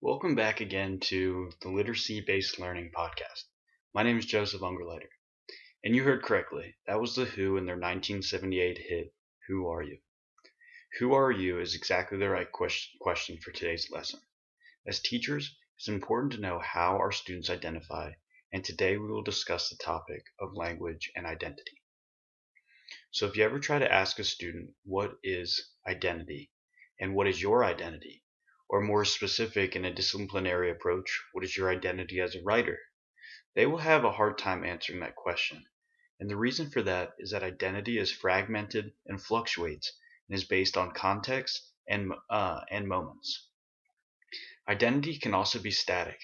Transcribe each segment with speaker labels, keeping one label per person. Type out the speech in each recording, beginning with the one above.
Speaker 1: Welcome back again to the Literacy Based Learning Podcast. My name is Joseph Ungerleider, and you heard correctly. That was The Who in their 1978 hit, Who Are You? Who are you is exactly the right question for today's lesson. As teachers, it's important to know how our students identify, and today we will discuss the topic of language and identity. So if you ever try to ask a student, what is identity, and what is your identity? Or more specific in a disciplinary approach, what is your identity as a writer? They will have a hard time answering that question. And the reason for that is that identity is fragmented and fluctuates and is based on context and moments. Identity can also be static.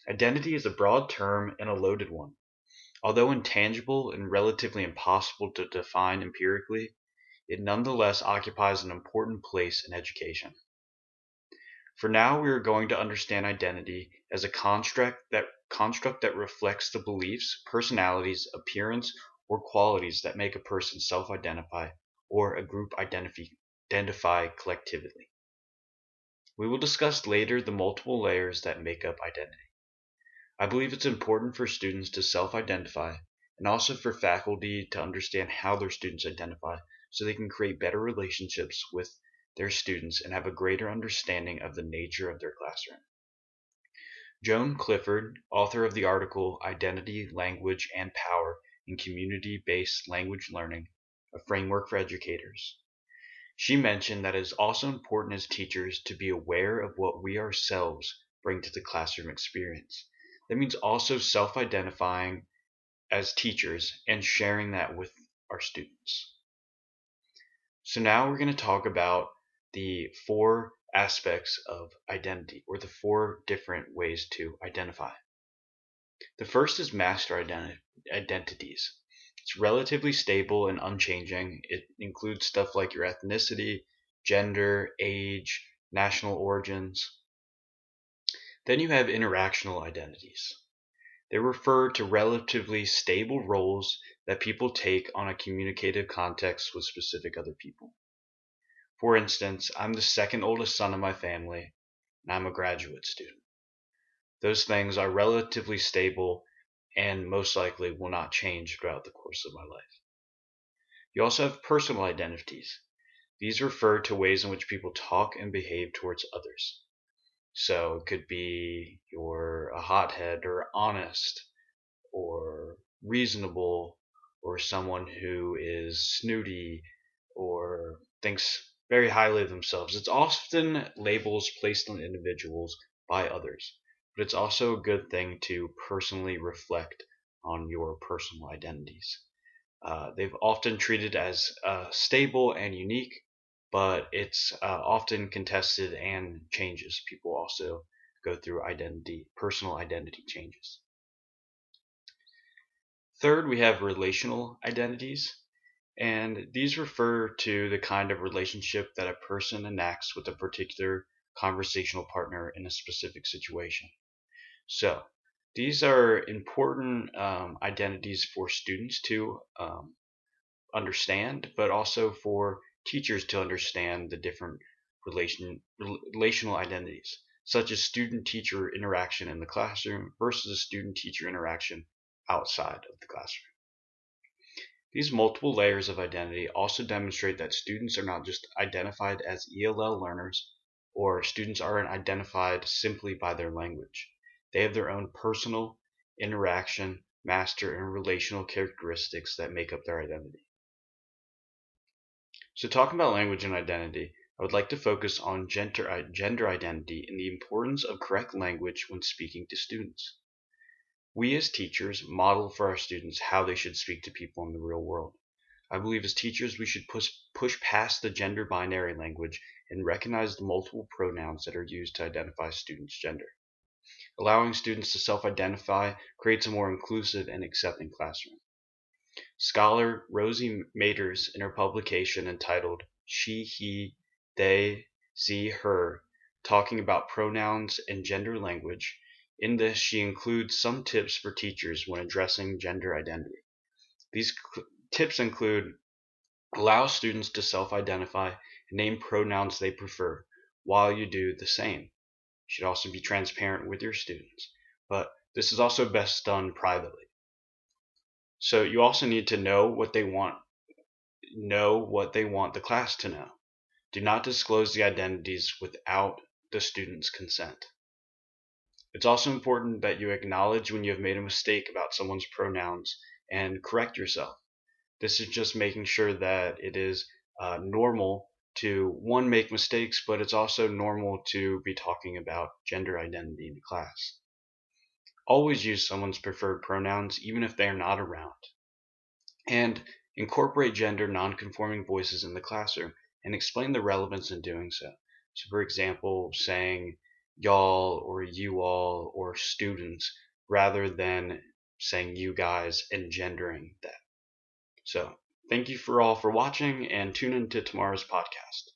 Speaker 1: Identity is a broad term and a loaded one. Although intangible and relatively impossible to define empirically, it nonetheless occupies an important place in education. For now, we are going to understand identity as a construct that reflects the beliefs, personalities, appearance, or qualities that make a person self-identify or a group identify collectively. We will discuss later the multiple layers that make up identity. I believe it's important for students to self-identify and also for faculty to understand how their students identify so they can create better relationships with their students and have a greater understanding of the nature of their classroom. Joan Clifford, author of the article Identity, Language, and Power in Community-Based Language Learning, a Framework for Educators. She mentioned that it is also important as teachers to be aware of what we ourselves bring to the classroom experience. That means also self-identifying as teachers and sharing that with our students. So now we're going to talk about the four aspects of identity, or the four different ways to identify. The first is master identities. It's relatively stable and unchanging. It includes stuff like your ethnicity, gender, age, national origins. Then you have interactional identities. They refer to relatively stable roles that people take on a communicative context with specific other people. For instance, I'm the second oldest son of my family, and I'm a graduate student. Those things are relatively stable and most likely will not change throughout the course of my life. You also have personal identities. These refer to ways in which people talk and behave towards others. So it could be you're a hothead or honest or reasonable or someone who is snooty or thinks very highly of themselves. It's often labels placed on individuals by others, but it's also a good thing to personally reflect on your personal identities. They've often treated as stable and unique, but it's often contested and changes. People also go through personal identity changes. Third, we have relational identities, and these refer to the kind of relationship that a person enacts with a particular conversational partner in a specific situation. So, these are important identities for students to understand, but also for teachers to understand the different relational identities, such as student-teacher interaction in the classroom versus a student-teacher interaction outside of the classroom. These multiple layers of identity also demonstrate that students are not just identified as ELL learners, or students aren't identified simply by their language. They have their own personal, interaction, master, and relational characteristics that make up their identity. So talking about language and identity, I would like to focus on gender identity and the importance of correct language when speaking to students. We as teachers model for our students how they should speak to people in the real world. I believe as teachers we should push past the gender binary language and recognize the multiple pronouns that are used to identify students' gender. Allowing students to self-identify creates a more inclusive and accepting classroom. Scholar Rosie Maters, in her publication entitled She, He, They, Ze, Her, talking about pronouns and gender language, in this she includes some tips for teachers when addressing gender identity. These tips include: allow students to self-identify and name pronouns they prefer while you do the same. You should also be transparent with your students, but this is also best done privately. So you also need to know what they want the class to know. Do not disclose the identities without the student's consent. It's also important that you acknowledge when you have made a mistake about someone's pronouns and correct yourself. This is just making sure that it is normal to, one, make mistakes, but it's also normal to be talking about gender identity in class. Always use someone's preferred pronouns, even if they are not around. And incorporate gender nonconforming voices in the classroom and explain the relevance in doing so. So, for example, saying y'all or you all or students rather than saying you guys and gendering that. So, thank you for watching, and tune into tomorrow's podcast.